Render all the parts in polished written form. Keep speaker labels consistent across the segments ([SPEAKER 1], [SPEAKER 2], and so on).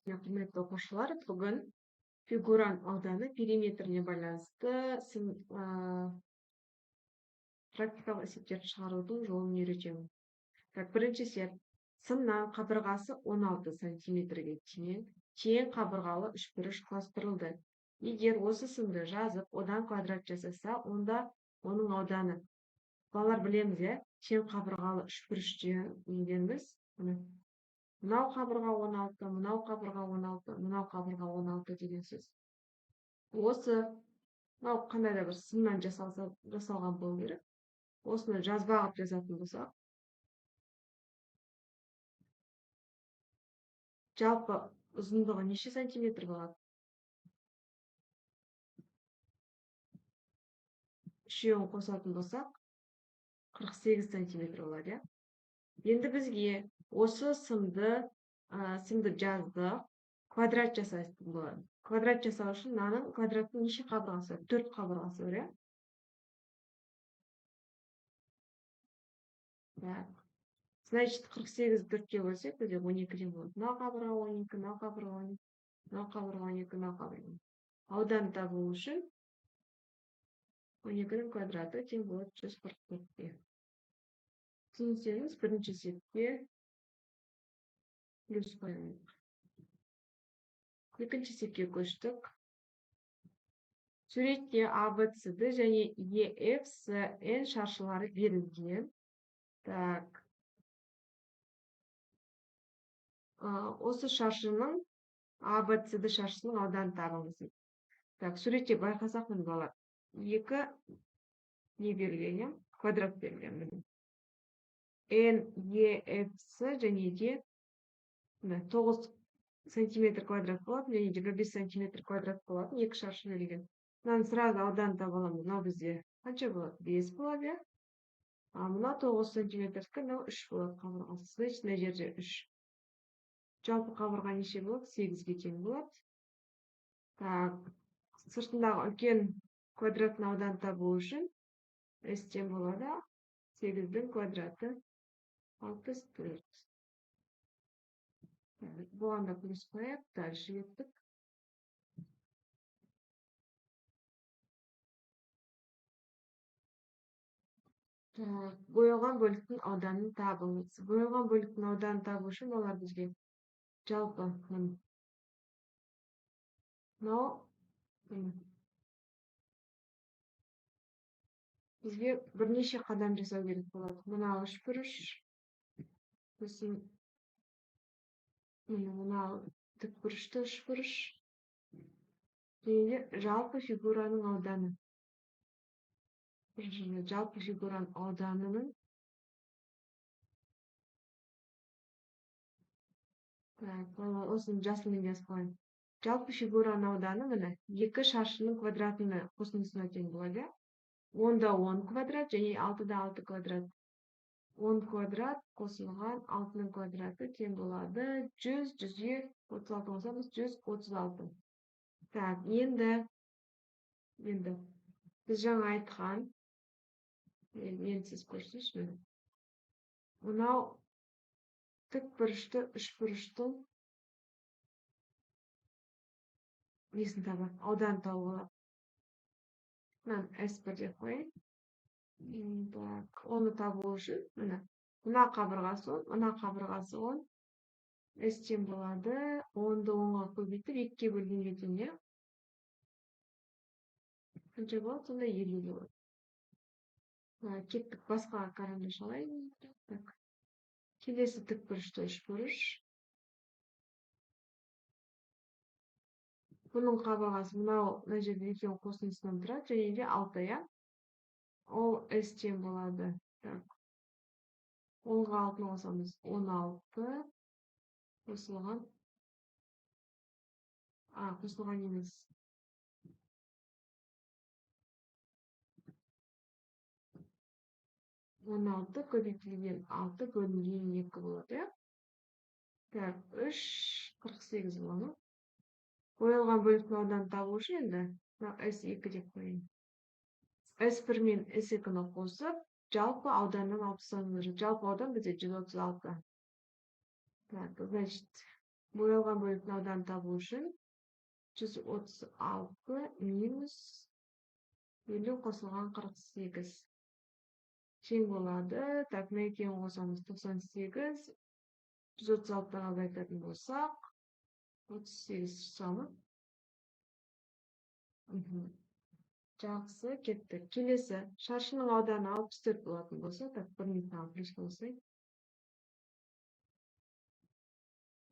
[SPEAKER 1] Құрметті оқушылар, бүгін фигуран ауданы периметріне байланысты практикалық есептерді шығарудың жолын үйретемін. Бірінші сет. Сымнан қабырғасы 16 сантиметрге тең қабырғалы үшбұрыш құрастырылды. Егер осы сымды жазып, одан квадрат жасаса, онда оның ауданы. Балалар білеміз, тең қабырғалы үшбұрыште не дегеніміз? Мынау қабырға 16, мынау қабырға 16, мынау қабырға 16 деген сөз. Осы мынау қандай да бір сымнан жасалған болу керек. Осыны жазба қылып жазатын болсақ, жалпы ұзындығы неше сантиметр болады? Үшеуін қосатын болсақ, 48 сантиметр болады. Енді бізге осы сымды жаздық, квадрат жасайтын болады. Квадрат жасау үшін мынаның квадраттың неше қабырғасы? 4 қабырғасы бар, Значит, 48 4-ке бөлсек, бізде 12-ден болады. Мынау қабырға 12, мынау қабырға 12, мынау қабырға 12, мынау қабырға. Аудан табу үшін 12-дің квадраты тең болады 144-ке. Түсінсеңіз, бірінші сетке плюс қоямыз. Екінші сетке көштік. Суретте ABCD және EFCN шаршылары берілген. Так. Осы шаршының ABCD шаршының ауданын табыңыз. Так, суретте байқасақ міне балалар. 2 не берілген, квадрат берілген. NEFC және де 9 сантиметр квадрат болады, және 25 сантиметр квадрат болады, 2 шаршы берілген. Мынаны сразу аудан табаламыз. Мынау бізде қанша болады? 5 болады. Мына 9 сантиметрдікі, мынау 3 болады қабырғасы. Значит, мына жерде 3. Жалпы қабырға неше болады? 8-ге тең болады. Так, сыртындағы үлкен квадраттың ауданын табу үшін S тең болады. 8-дің квадраты 64. Бұған да плюс қояйық, дальше кеттік. Боялған бөліктің ауданын табыңыз. Боялған бөліктің ауданын табу үшін олар бізге жалпы бізге бірнеше қадам жасау керек болады. Мынау үшбұрыш, сосын мынау тікбұрышты үшбұрыш, және жалпы фигураның ауданы. Жалпы фигураның ауданының осыны жасылмен жазып қояйын. Жалпы фигураның ауданы міне 2 шаршының квадратына қосындысына тең болады. 10-да 10 квадрат және 6-да 6 квадрат. 10 квадрат қосылған 6-ның квадраты тең болады 100, 100-ге 36 қосамыз 136. Так, енді біз жаңа айтқан, мен сіз көрсеңізші, мынау тікбұрышты үшбұрыштың несін табады? Аудан табу болады. S1 деп қояйын. Так, оны табу үшін мына қабырғасы 10, мына қабырғасы 10. S тең болады. 10-ды 10-ға көбейтіп 2-ге бөлгенге тең, қанша болады? Сонда 50 болады. Кеттік басқа карандаш алайын. Так. Келесі тікбұрышты үшбұрыш. Бұның қабырғасы мына жерде екеуінің қосындысынан тұрады, және де 6, Ол S тең болады. Так. 10-ға 6-ны қосамыз 16. Қосылған. Қосылған емес. 16 көбейтілген 6 бөлінген 2 болады. Так, 3, 48 болады. Боялған бөліктің ауданын табу үшін енді S2 деп қояйын. S1 мен S2-ны қосып, жалпы ауданнан алып тастаңыздар. Жалпы аудан бізде 136. Так, значит, боялған бөліктің ауданын табу үшін 136 минус 50 қосылған 48 тең болады. Так, мына екеуін қосамыз 98. 136-дан азайтатын болсақ 38 шығамы? Жақсы, кеттік. Келесі, шаршының ауданы 64 болатын болса, так, бір минуттан плюс қосайық.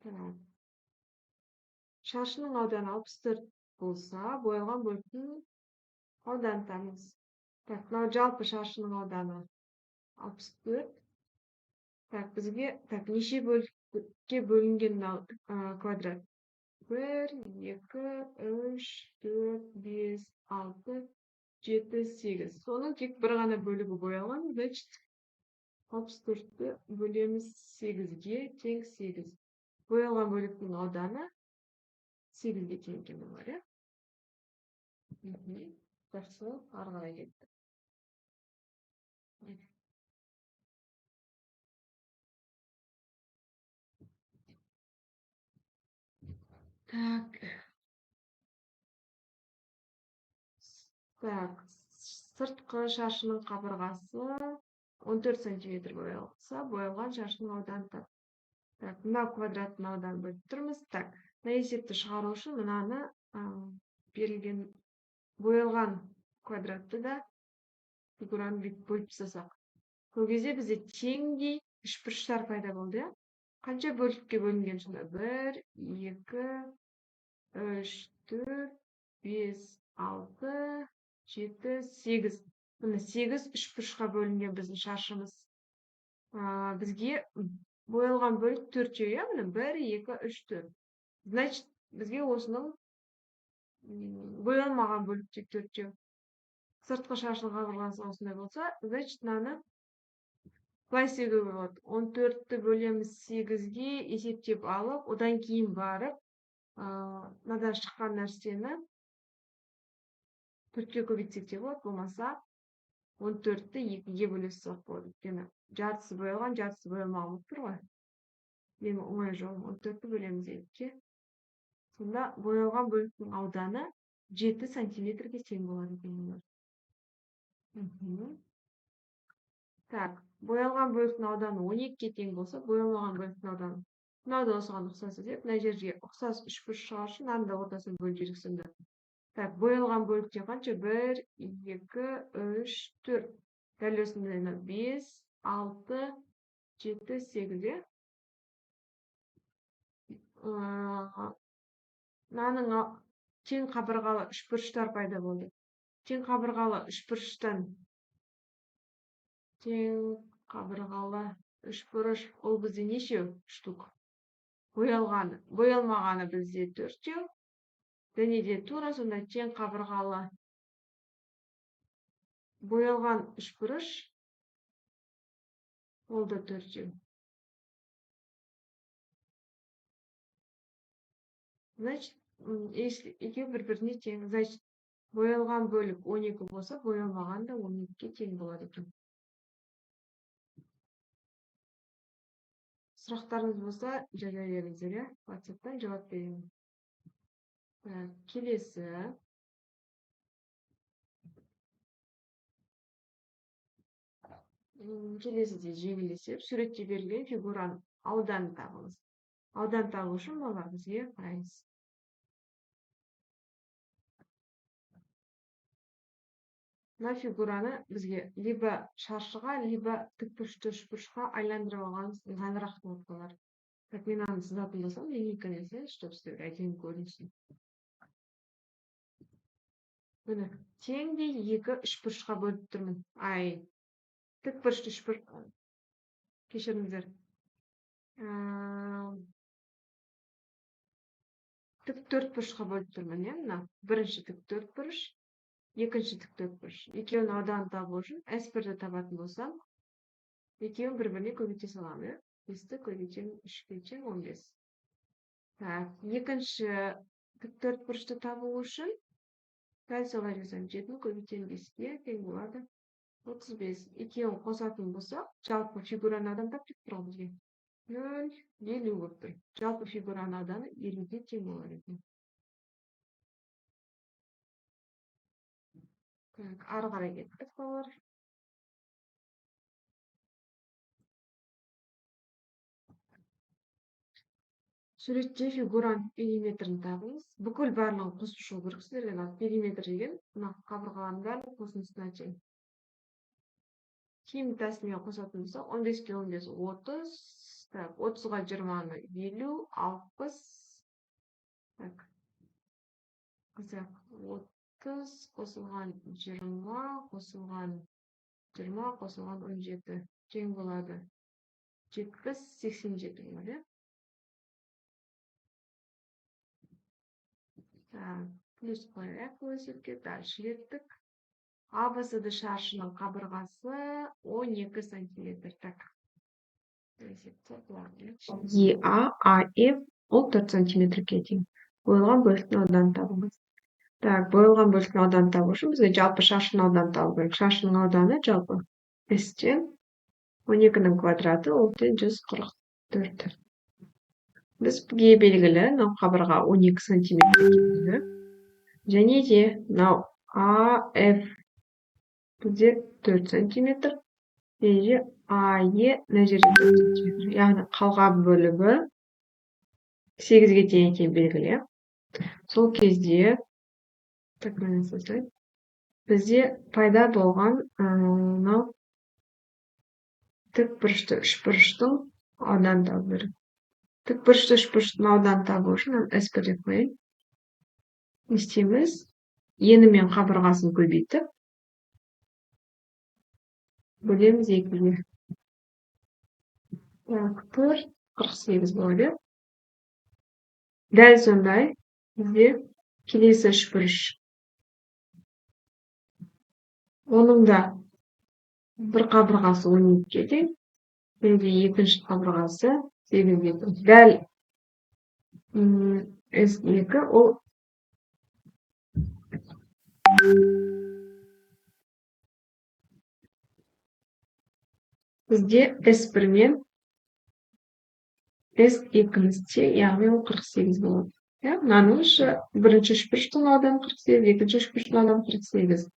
[SPEAKER 1] Так. Шаршының ауданы 64 болса, боялған бөліктің ауданын табыңыз. Так, мынау жалпы шаршының ауданы 64. Так, бізге, так, неше бөлікке бөлінген мынау квадрат? 1, 2, 3, 4, 5, 6, 7, 8. Соның тек бір ғана бөлігі боялған, значит, 64-ті бөлеміз 8-ге тең 8. Боялған бөліктің ауданы 8-ге тең екен олар, иә? Жақсы, ары қарай кетті. Так. Так, сыртқы шаршының қабырғасы 14 сантиметр боялса, боялған шаршының ауданы тап. Так, мына квадраттың ауданын бөліп тұрмыз. Так, мына есепті шығару үшін мынаны берілген боялған квадратты да фигураны бүйтіп бөліп тастасақ. Сол кезде бізде теңдей үшбұрыштар пайда болды, иә? Қанша бөлікке бөлінген сонда? 1, 2, 3, 4, 5, 6, 7, 8. Міне 8 үшбұрышқа бөлінген біздің шаршымыз. Бізге боялған бөлік 4-еу, иә? Міне 1, 2, 3, 4. Значит, бізге осының боялмаған бөлік тек 4-еу. Сыртқы шаршының қабырғасы осындай болса, значит, мынаны былай істеуге болады. 14-ті бөлеміз 8-ге есептеп алып, одан кейін барып, мынадан шыққан нәрсені 4-ке көбейтсек те болады, болмаса 14-ті 2-ге бөлесек болады. Өйткені жартысы боялған, жартысы боялмаған болып тұр ғой. Менің оңай жолым 14-ті бөлеміз 2-ге. Сонда боялған бөліктің ауданы 7 сантиметрге тең болады екен. Так, боялған бөліктің ауданы 12-ге тең болса, боялмаған бөліктің ауданы. Мынау да осыған ұқсас деп, мына жерге ұқсас үшбұрыш шығару үшін мынаны да ортасын бөліп жіберейік сонда. Так, боялған бөліктен қанша? 1, 2, 3, 4. Дәл осындай 5, 6, 7, 8. Мынаның тең қабырғалы үшбұрыштар пайда болды. Тең қабырғалы үшбұрыштан тең қабырғалы үшбұрыш ол бізде нешеу штук? Боялғаны. Боялмағаны бізде 4-еу. Және де тура сондай тең қабырғалы боялған үшбұрыш ол да 4-еу. Значит, если екеуі бір-біріне тең, значит, боялған бөлік 12 болса, боялмаған да 12-ге тең болады екен. Сұрақтарыңыз болса, жаза беріңіздер, иә? WhatsApp-тан жауап беремін. Келесі. Келесіде жеңілдесіп, суретте берілген фигураның ауданын табыңыз. Аудан табу үшін балалар бізге қараймыз. Мына фигураны бізге либо шаршыға, либо тікбұрышты үшбұрышқа айландырып алғанымыз ыңғайлырақ болып қалар. Так, мен аны сызатын болсам, линейканы іздеңіз, чтобы сіздерге әдемі көрінсін. Міне, теңдей екі үшбұрышқа бөліп тұрмын. Тікбұрышты үшбұрыш. Кешіріңіздер. Тік төртбұрышқа бөліп тұрмын, иә, мына. Бірінші тік төртбұрыш, екінші тік төртбұрыш. Екеуінің ауданын табу үшін S1-ді табатын болсам, екеуін бір-біріне көбейте саламын, иә? 5-ті көбейтемін 3-ге тең 15. Так, екінші тік төртбұрышты табу үшін дәл солай жасаймын. 7-ні көбейтемін 5-ге тең болады 35. Екеуін қосатын болсақ, жалпы фигураны адам таптық тұрған бізге. 0,50 болып тұр. Жалпы фигураның ауданы 50-ге тең болар екен. Так, ары қарай кеттік балалар. Суретте фигураның периметрін табыңыз. Бүкіл барлығын қосып шығу керек сіздерге. Периметр деген мына қабырғаның бәрін қосындысына тең. Тиімді тәсілмен қосатын болсақ, 15-ке 15 30, так, 30-ға 20-ны 50, 60, так, қосақ 30, қосылған 20, қосылған 20, қосылған 17, тең болады 70, 87 болады. Так, плюс қояйық велосипедке, дальше кеттік. АБСД шаршының қабырғасы 12 сантиметр. Так. ЕА, АФ ол 4 сантиметрге тең. Бойылған бөліктің ауданын табыңыз. Так, бойылған бөліктің ауданын табу үшін бізге жалпы шаршының ауданын табу керек. Шаршының ауданы жалпы S-тен 12-нің квадраты ол тең 144. Бізге белгілі, мынау қабырға 12 сантиметр. Және де мынау АФ бізде 4 сантиметр, және АЕ мына жерде 4 сантиметр. Яғни қалған бөлігі 8-ге тең екені белгілі. Сол кезде бізде пайда болған мынау тікбұрышты үшбұрыштың ауданын табу керек. Тікбұрышты үшбұрыштың ауданын табу үшін S1 деп қояйын. Не істейміз? Ені мен қабырғасын көбейтіп бөлеміз 2-ге. Так, 4, 48 болады. Дәл сондай бізде келесі үшбұрыш. Оның да бір қабырғасы 12-ге тең, және екінші қабырғасы 8-ге тең. Дәл S2 ол бізде S1 мен S2-іміз тең, яғни ол 48 болады. Мынаның бірінші үшбұрыштың ауданы 48, екінші үшбұрыштың ауданы 48.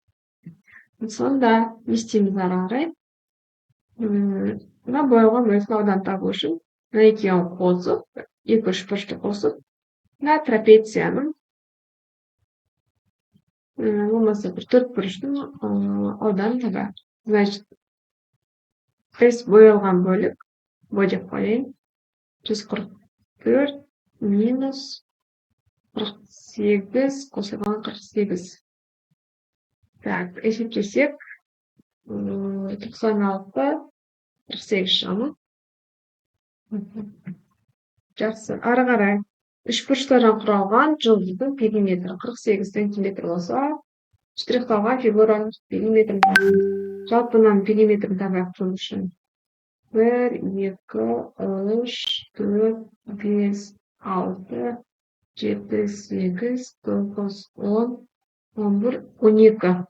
[SPEAKER 1] Сонда не істейміз ары қарай? Мына бойылған бөліктің ауданын табу үшін мына екеуін қосып, екі үшбұрышты қосып, мына трапецияның болмаса бір төртбұрыштың ауданын табайық. Значит, S бойылған бөлік, бой деп қояйын, 144 минус 48 қосылған 48. Так, есептесек, 96-та 48 шығамын. Жақсы, ары қарай. Үшбұрыштардан құралған жұлдыздың периметрі 48 сантиметр болса, штрихталған фигураның периметрін табайық. Жалпы мынаның периметрін табайық жұмыс үшін. 1, 2, 3, 4, 5, 6, 7, 8, 9, 10, 11, 12.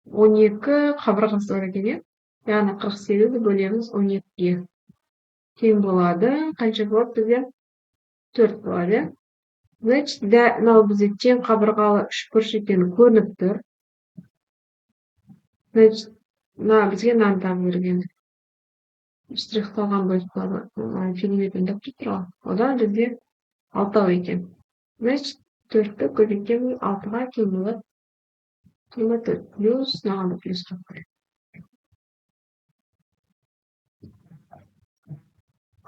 [SPEAKER 1] 12 қабырғасы бар екен. Яғни 48-ді бөлеміз 12-ге. Тең болады. Қанша болады бізде? 4 болады. Значит, мынау бізде тең қабырғалы үшбұрыш екені көрініп тұр. Значит, бізге мынаны табу керек. Штрихталған бөліктің периметрін тапты тұр. Одан бізде 6 екен. Значит, 4-ті көбейтеміз 6-ға тең болады. 24 плюс, мынаған да плюс қойып.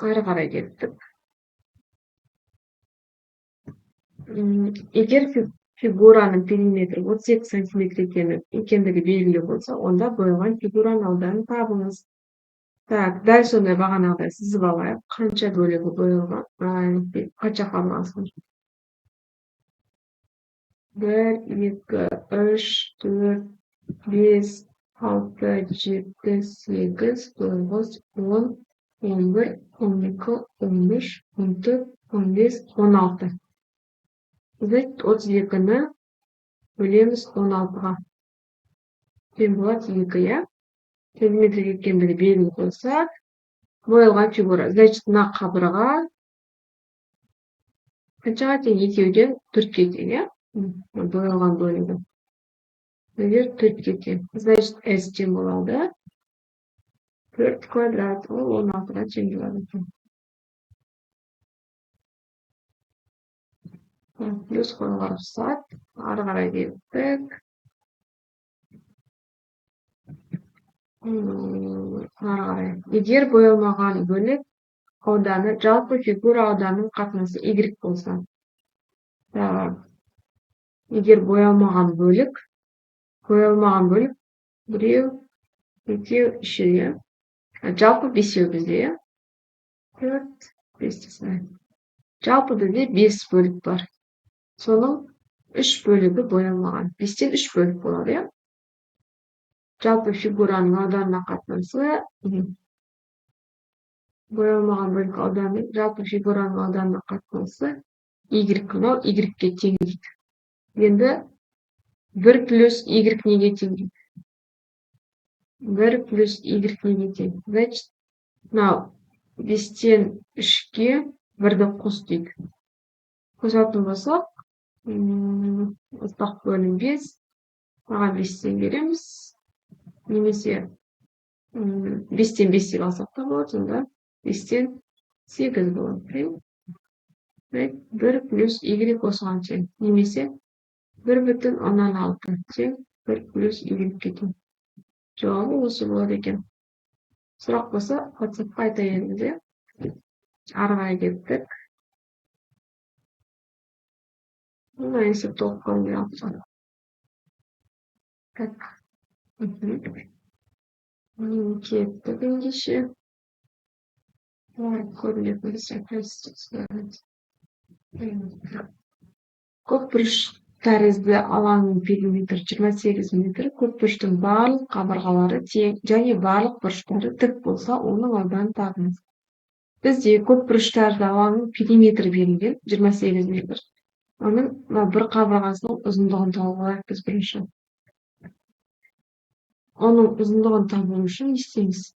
[SPEAKER 1] Ары қарай кеттік. Егер фигураның периметрі 32 сантиметр екендігі белгілі болса, онда бойылған фигураның ауданын табыңыз. Так, дәл сондай бағанағыдай сызып алайық. Қанша бөлігі бойылған, қанша қабырғасы? 1, 2, 3, 4, 5, 6, 7, 8, 9, 10, 11, 12, 13, 14, 15, 16. Значит, 32-ні бөлеміз 16-ға. Тең болады 2, я? Периметр екендігі белгілі болса, боялған фигура. Значит, мына қабырға қаншаға тең? 2-ден 4-ке тең, иә? Боялған бөлігі. Егер 4-ке тең. Значит, S тең болады. 4 квадрат. Ол 16-ға тең болады екен. Плюс қойылған рұқсат. Ары қарай кеттік. Ары қарай. Егер боялмаған бөлік ауданы, жалпы фигура ауданының қатынасы Y болса. Егер боялмаған бөлік, біреу, екеу, үшеу, жалпы бесеу бізде, 4, 5 жасайын. Жалпы бізде 5 бөлік бар. Соның 3 бөлігі боялмаған. 5-тен 3 бөлік болады, иә? Жалпы фигураның ауданына қатынасы, боялмаған бөлік ауданының жалпы фигураның ауданына қатынасы Y, мынау Y-ке тең дейді. Енді 1 плюс Y неге тең дейді? 1 плюс Y неге тең? Значит, мынау 5-тен 3-ке 1-ді қос дейді. Қосатын болсақ, ортақ бөлім 5, маған 5-тен береміз. Немесе 5-тен 5 деп алсақ та болады, сонда 5-тен 8 болады. 1 плюс Y қосылған тең. Немесе 1,6 тең 1 плюс Y-ке тең. Жауабы осы болады екен. Сұрақ болса, WhatsApp-қа айта беріңіз, иә? Ары қарай кеттік. Мына есеп толық көрінбей қалыпты. Так. Кеттік ендеше. Көрінетін болса, көпбұрыш тәрізді алаңның периметрі 28 метр, көпбұрыштың барлық қабырғалары тең және барлық бұрыштары тік болса, оның ауданын табыңыз. Бізде көпбұрыш тәрізді алаңның периметрі берілген 28 метр. Оның бір қабырғасының ұзындығын табуға болады біз бірінші. Оның ұзындығын табу үшін не істейміз?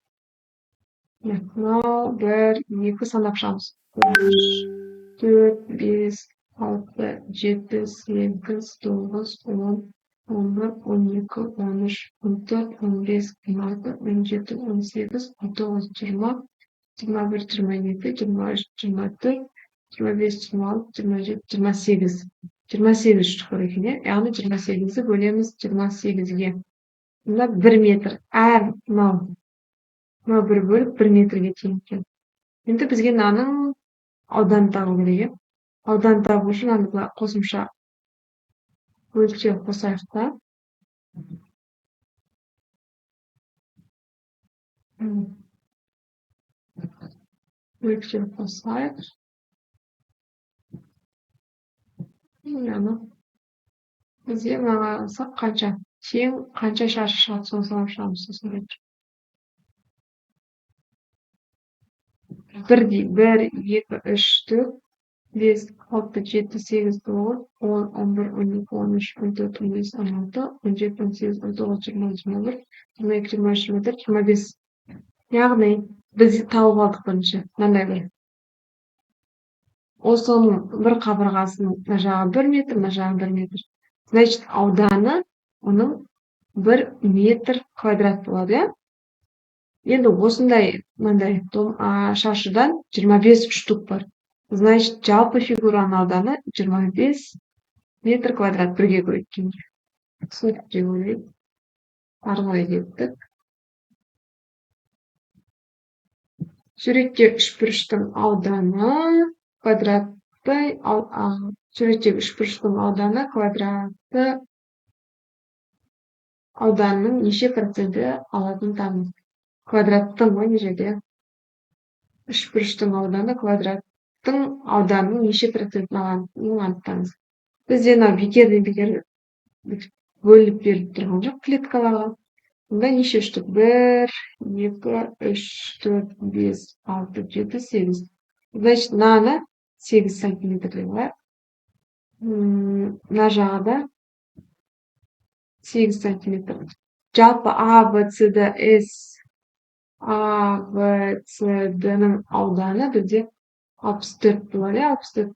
[SPEAKER 1] Мынау 1, 2 санап шығамыз. 4, 5, 6, 7, 8, 9, 10, 11, 12, 13, 14, 15, 16, 17, 18, 19, 20, 21, 22, 23, 24, 25, 26, 27, 28. 28 шыққан екен, иә? Яғни 28-ді бөлеміз 28-ге. Мында 1 метр. Әр мынау бір бөлік 1 метрге тең екен. Енді бізге мынаның ауданын табу керек. Ауданын табу үшін мынаны қосымша бөлікше қосайық та. Бөлікше қосайық. Бізде мынаға алсақ қанша? Тең қанша шаршы шығады, соны санап шығамыз сосын кетіп. 1, 2, 3, 4, 5, 6, 7, 8, 9, 10, 11, 12, 13, 14, 15, 16, 17, 18, 19, 20, 21, 22, 23, 24, 25. Яғни біз тауып алдық бірінші. Мынандай бір. Осының бір қабырғасының мына жағы 1 метр, мына жағы 1 метр. Значит, ауданы оның 1 метр квадрат болады, иә? Енді осындай мынандай шаршыдан 25 штук бар. Значит, жалпы фигураның ауданы 25 метр квадрат бірге көйткенде. Түсінікті ойлаймын. Ары қарай кеттік. Суреттегі үшбұрыштың ауданы квадратты, суреттегі үшбұрыштың ауданы квадратты ауданның неше проценті алатын табыңыз. Квадраттың не жерде? Үшбұрыштың ауданы квадраттың ауданның неше процентін алатынын анықтаңыз. Бізде мына бекер бөліп беріп тұрған жоқ клеткаларға. Мұнда неше штук? 1, 2, 3, 4, 5, 6, 7, 8. Значит, мынаны 8 сантиметр деп алайық. Мына жағы да 8 сантиметр. Жалпы А, Б, С, Д, С A, B, C, D'nің ауданы бізде 64 болады, 64.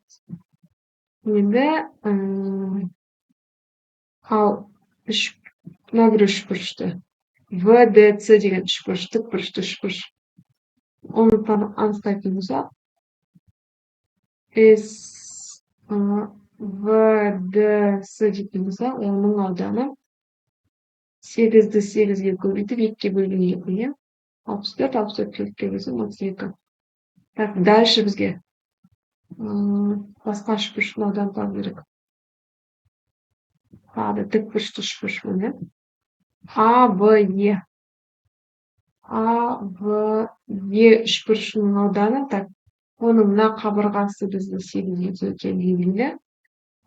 [SPEAKER 1] Енді ал мына бір үшбұрышты. В, Д, С деген үшбұрыш, тікбұрышты үшбұрыш. Оны анықтайтын болсақ, S, В, Д, С дейтін болсақ, оның ауданы 8-ді 8-ге көбейтіп 2-ге бөлген 2, иә? 64, 34 бөлсем 32. Так, дальше бізге басқа үшбұрыштың ауданын табу керек. Тағы да тікбұрышты үшбұрыш міне. А, Б, Е. А, В, Е үшбұрышының ауданы, так, оның мына қабырғасы бізді 8-ге төмен белгілі.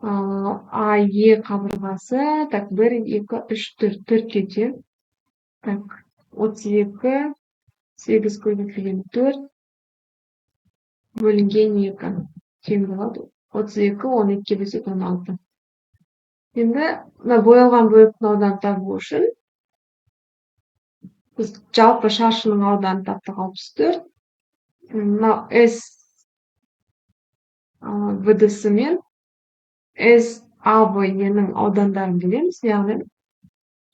[SPEAKER 1] А, Е қабырғасы, так, 1, 2, 3, 4, 4-ке тең. Так, 32, 8 көбейтілген 4, бөлінген 2 тең болады. 32, 12 бөлсек 16. Енді мына боялған бөліктің ауданын табу үшін біз жалпы шаршының ауданын таптық 64. Мынау S VD-сі мен S ABE-нің аудандарын білеміз, яғни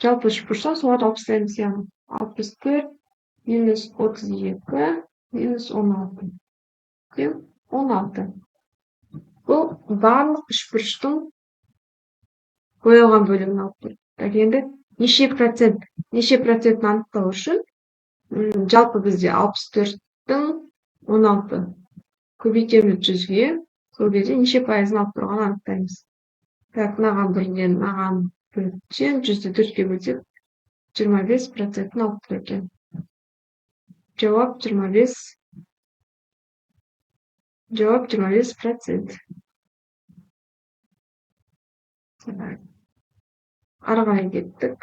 [SPEAKER 1] жалпы үшбұрыштан соларды алып тастаймыз, яғни 64 минус 32 минус 16 тең 16. Бұл барлық үшбұрыштың боялған бөлігін алып тұр. Так, енді неше процентін анықтау үшін жалпы бізде 64-тің 16 көбейтеміз 100-ге, сол кезде неше пайызын алып тұрғанын анықтаймыз. Так, мынаған бірден, мынаған бөлсем, 100-ді 4-ге бөлсек, 25%-ін алып тұр екен. Жауап 25%. Ары қарай кеттік.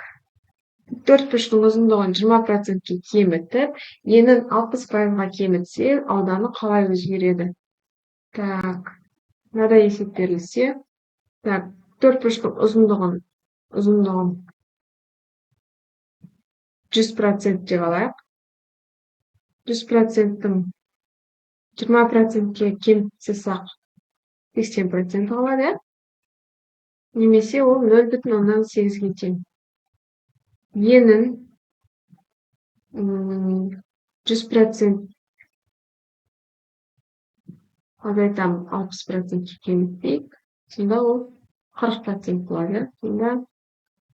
[SPEAKER 1] Төртбұрыштың ұзындығын 20%-ке кемітіп, енін 60%-ға кемітсе, ауданы қалай өзгереді? Так, мынадай есеп берілсе, так, төртбұрыштың ұзындығын 100% деп алайық. 100%-дің 20%-ке кемітсе сақ 80% қалады, немесе ол 0,8-ге тең. Енін 100% азайтам 60%-ке кемітпейік, сонда ол 40% болады. Сонда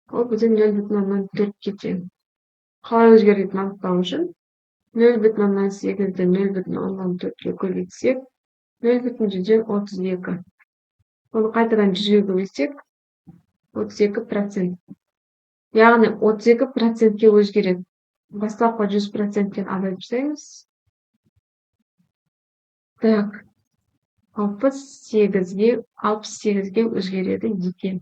[SPEAKER 1] ол бізде 0,04-ге тең. Қалай өзгеретінін анықтау үшін 0,8-ді 0,04-ге көбейтсек, 0,32. Оны қайтадан 100-ге көбейтсек, 32%. Яғни 32%-ке өзгереді. Бастапқы 100%-тен азайтып тастаймыз. Так, 68-ге өзгереді екен.